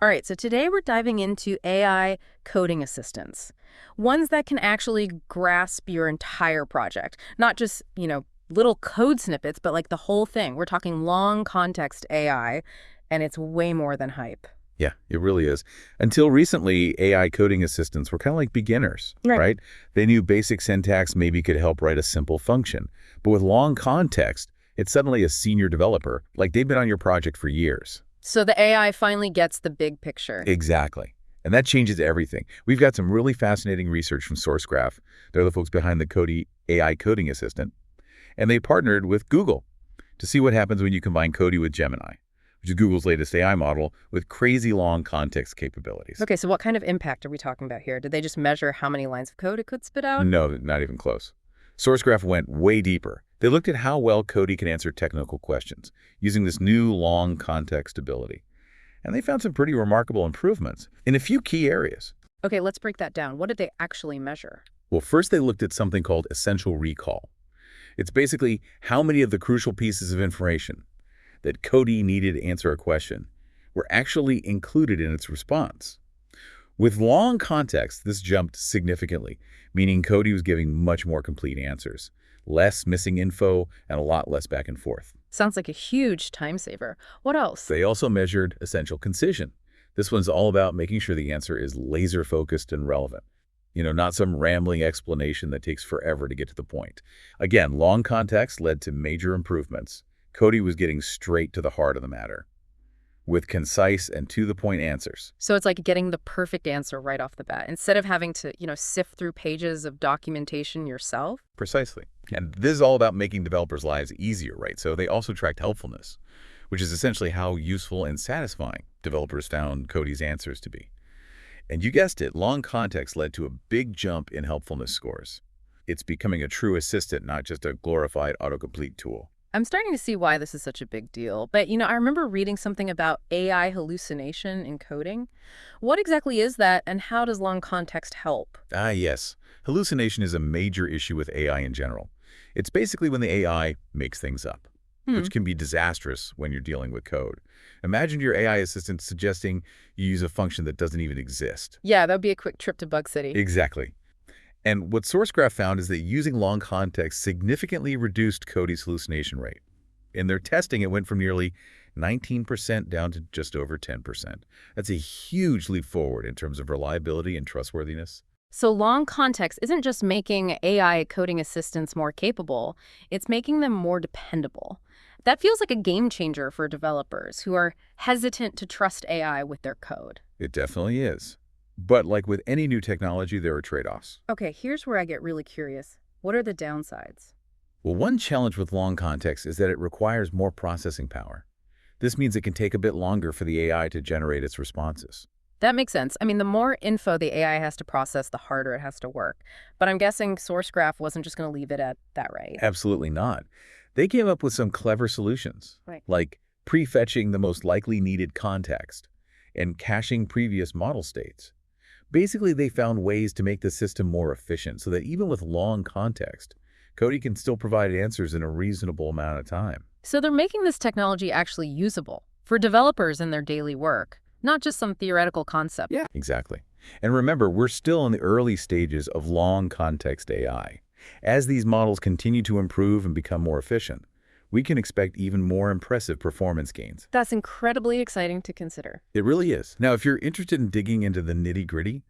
All right, so today we're diving into AI coding assistants, ones that can actually grasp your entire project, not just, little code snippets, but like the whole thing. We're talking long context AI, and it's way more than hype. Yeah, it really is. Until recently, AI coding assistants were kind of like beginners, Right. right? They knew basic syntax, maybe could help write a simple function. But with long context, it's suddenly a senior developer, like they've been on your project for years. So the AI finally gets the big picture. Exactly. And that changes everything. We've got some really fascinating research from SourceGraph. They're the folks behind the Cody AI coding assistant. And they partnered with Google to see what happens when you combine Cody with Gemini, which is Google's latest AI model with crazy long context capabilities. Okay, so what kind of impact are we talking about here? Did they just measure how many lines of code it could spit out? No, not even close. SourceGraph went way deeper. They looked at how well Cody can answer technical questions using this new long context ability. And they found some pretty remarkable improvements in a few key areas. Okay, let's break that down. What did they actually measure? Well, first they looked at something called essential recall. It's basically how many of the crucial pieces of information that Cody needed to answer a question were actually included in its response. With long context, this jumped significantly, meaning Cody was giving much more complete answers, less missing info, and a lot less back and forth. Sounds like a huge time saver. What else? They also measured essential concision. This one's all about making sure the answer is laser-focused and relevant. Not some rambling explanation that takes forever to get to the point. Again, long context led to major improvements. Cody was getting straight to the heart of the matter with concise and to-the-point answers. So it's like getting the perfect answer right off the bat, instead of having to, sift through pages of documentation yourself. Precisely. And this is all about making developers' lives easier, right? So they also tracked helpfulness, which is essentially how useful and satisfying developers found Cody's answers to be. And you guessed it, long context led to a big jump in helpfulness scores. It's becoming a true assistant, not just a glorified autocomplete tool. I'm starting to see why this is such a big deal. But, I remember reading something about AI hallucination in coding. What exactly is that, and how does long context help? Yes. Hallucination is a major issue with AI in general. It's basically when the AI makes things up, which can be disastrous when you're dealing with code. Imagine your AI assistant suggesting you use a function that doesn't even exist. Yeah, that would be a quick trip to Bug City. Exactly. And what SourceGraph found is that using long context significantly reduced Cody's hallucination rate. In their testing, it went from nearly 19% down to just over 10%. That's a huge leap forward in terms of reliability and trustworthiness. So long context isn't just making AI coding assistants more capable, it's making them more dependable. That feels like a game changer for developers who are hesitant to trust AI with their code. It definitely is. But like with any new technology, there are trade-offs. Okay, here's where I get really curious. What are the downsides? Well, one challenge with long context is that it requires more processing power. This means it can take a bit longer for the AI to generate its responses. That makes sense. I mean, the more info the AI has to process, the harder it has to work. But I'm guessing SourceGraph wasn't just going to leave it at that, right? Absolutely not. They came up with some clever solutions, like prefetching the most likely needed context and caching previous model states. Basically, they found ways to make the system more efficient so that even with long context, Cody can still provide answers in a reasonable amount of time. So they're making this technology actually usable for developers in their daily work, not just some theoretical concept. Yeah, exactly. And remember, we're still in the early stages of long context AI. As these models continue to improve and become more efficient, we can expect even more impressive performance gains. That's incredibly exciting to consider. It really is. Now, if you're interested in digging into the nitty-gritty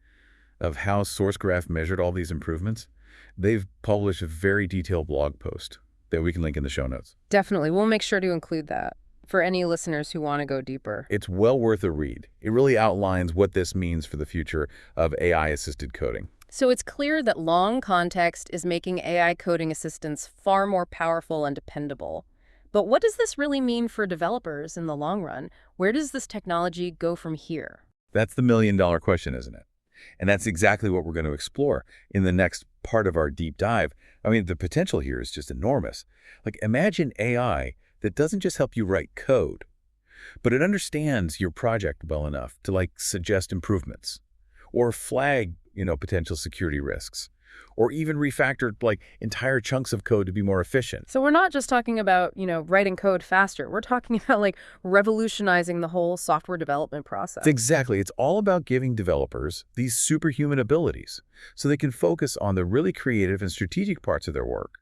of how SourceGraph measured all these improvements, they've published a very detailed blog post that we can link in the show notes. Definitely. We'll make sure to include that for any listeners who want to go deeper. It's well worth a read. It really outlines what this means for the future of AI-assisted coding. So it's clear that long context is making AI coding assistants far more powerful and dependable. But what does this really mean for developers in the long run? Where does this technology go from here? That's the million-dollar question, isn't it? And that's exactly what we're going to explore in the next part of our deep dive. I mean, the potential here is just enormous. Like, imagine AI that doesn't just help you write code, but it understands your project well enough to, suggest improvements or flag, potential security risks, or even refactor like entire chunks of code to be more efficient. So we're not just talking about, writing code faster. We're talking about like revolutionizing the whole software development process. Exactly. It's all about giving developers these superhuman abilities so they can focus on the really creative and strategic parts of their work,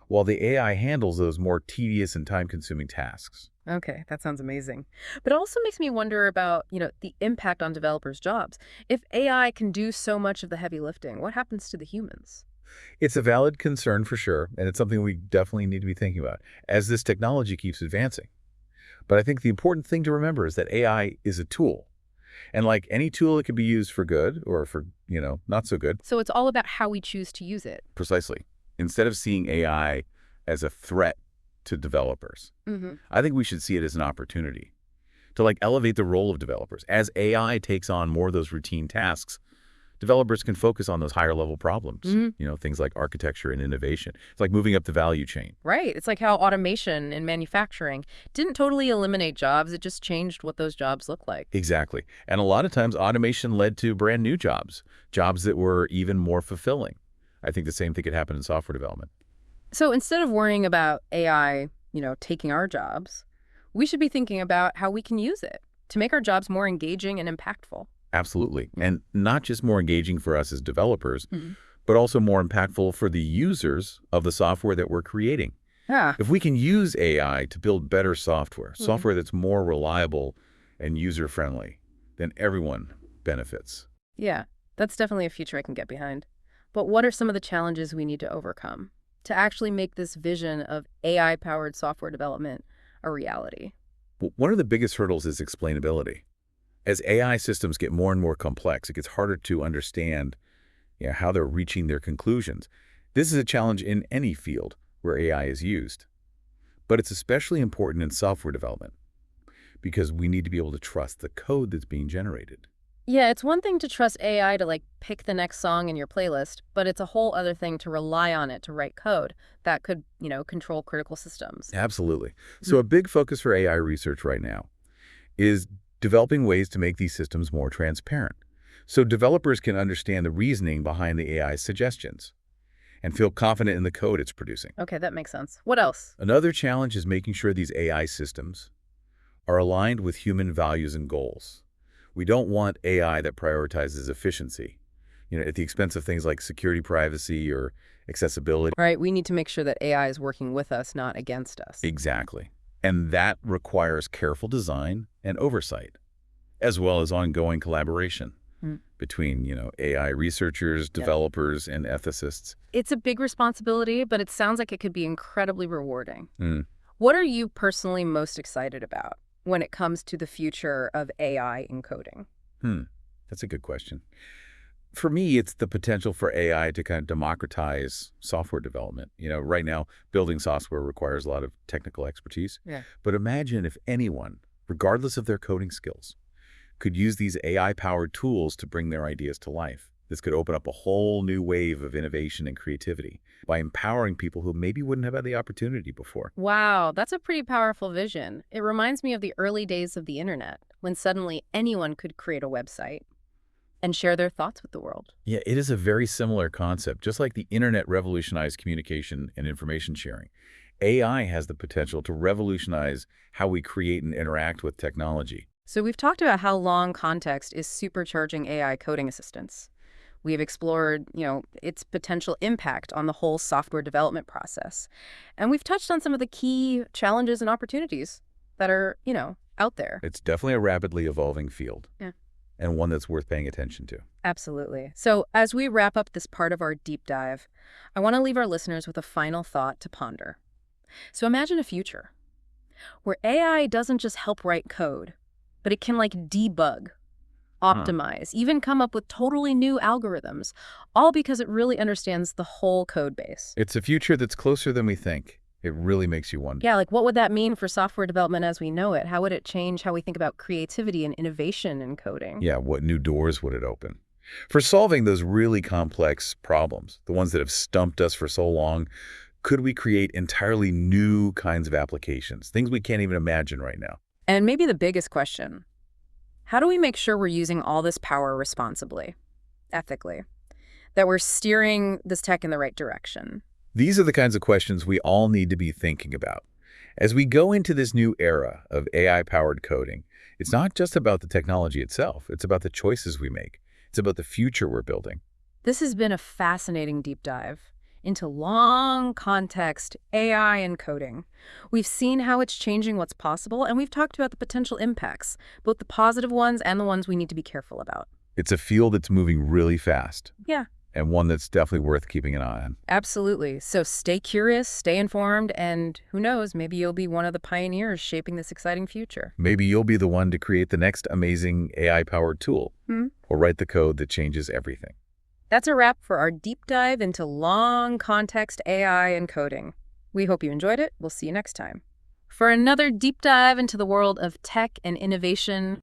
while the AI handles those more tedious and time-consuming tasks. Okay, that sounds amazing. But it also makes me wonder about, the impact on developers' jobs. If AI can do so much of the heavy lifting, what happens to the humans? It's a valid concern for sure, and it's something we definitely need to be thinking about as this technology keeps advancing. But I think the important thing to remember is that AI is a tool. And like any tool, it can be used for good or for, not so good. So it's all about how we choose to use it. Precisely. Instead of seeing AI as a threat to developers, I think we should see it as an opportunity to like elevate the role of developers. As AI takes on more of those routine tasks, developers can focus on those higher level problems, things like architecture and innovation. It's like moving up the value chain. Right. It's like how automation in manufacturing didn't totally eliminate jobs. It just changed what those jobs look like. Exactly. And a lot of times automation led to brand new jobs that were even more fulfilling. I think the same thing could happen in software development. So instead of worrying about AI, taking our jobs, we should be thinking about how we can use it to make our jobs more engaging and impactful. Absolutely. And not just more engaging for us as developers, but also more impactful for the users of the software that we're creating. Yeah. If we can use AI to build better software, software that's more reliable and user-friendly, then everyone benefits. Yeah, that's definitely a future I can get behind. But what are some of the challenges we need to overcome to actually make this vision of AI-powered software development a reality? One of the biggest hurdles is explainability. As AI systems get more and more complex, it gets harder to understand how they're reaching their conclusions. This is a challenge in any field where AI is used. But it's especially important in software development because we need to be able to trust the code that's being generated. Yeah, it's one thing to trust AI to pick the next song in your playlist, but it's a whole other thing to rely on it to write code that could, control critical systems. Absolutely. So a big focus for AI research right now is developing ways to make these systems more transparent so developers can understand the reasoning behind the AI's suggestions and feel confident in the code it's producing. Okay, that makes sense. What else? Another challenge is making sure these AI systems are aligned with human values and goals. We don't want AI that prioritizes efficiency, at the expense of things like security, privacy, or accessibility. Right, we need to make sure that AI is working with us, not against us. Exactly. And that requires careful design and oversight, as well as ongoing collaboration between, AI researchers, developers, and ethicists. It's a big responsibility, but it sounds like it could be incredibly rewarding. What are you personally most excited about when it comes to the future of AI in coding? That's a good question. For me, it's the potential for AI to kind of democratize software development. Right now, building software requires a lot of technical expertise. Yeah. But imagine if anyone, regardless of their coding skills, could use these AI-powered tools to bring their ideas to life. This could open up a whole new wave of innovation and creativity by empowering people who maybe wouldn't have had the opportunity before. Wow, that's a pretty powerful vision. It reminds me of the early days of the internet, when suddenly anyone could create a website and share their thoughts with the world. Yeah, it is a very similar concept. Just like the internet revolutionized communication and information sharing, AI has the potential to revolutionize how we create and interact with technology. So we've talked about how long context is supercharging AI coding assistance. We've explored, its potential impact on the whole software development process. And we've touched on some of the key challenges and opportunities that are, out there. It's definitely a rapidly evolving field. Yeah. And one that's worth paying attention to. Absolutely. So as we wrap up this part of our deep dive, I want to leave our listeners with a final thought to ponder. So imagine a future where AI doesn't just help write code, but it can debug, optimize, even come up with totally new algorithms, all because it really understands the whole code base. It's a future that's closer than we think. It really makes you wonder. Yeah, what would that mean for software development as we know it? How would it change how we think about creativity and innovation in coding? Yeah, what new doors would it open? For solving those really complex problems, the ones that have stumped us for so long, could we create entirely new kinds of applications, things we can't even imagine right now? And maybe the biggest question, how do we make sure we're using all this power responsibly, ethically? that we're steering this tech in the right direction? These are the kinds of questions we all need to be thinking about. As we go into this new era of AI-powered coding, it's not just about the technology itself. It's about the choices we make. It's about the future we're building. This has been a fascinating deep dive into long context AI and coding. We've seen how it's changing what's possible, and we've talked about the potential impacts, both the positive ones and the ones we need to be careful about. It's a field that's moving really fast, Yeah, and one that's definitely worth keeping an eye on. absolutely. So stay curious, stay informed, and who knows, maybe you'll be one of the pioneers shaping this exciting future. Maybe you'll be the one to create the next amazing AI-powered tool, or write the code that changes everything. That's a wrap for our deep dive into long context AI and coding. We hope you enjoyed it. We'll see you next time. For another deep dive into the world of tech and innovation,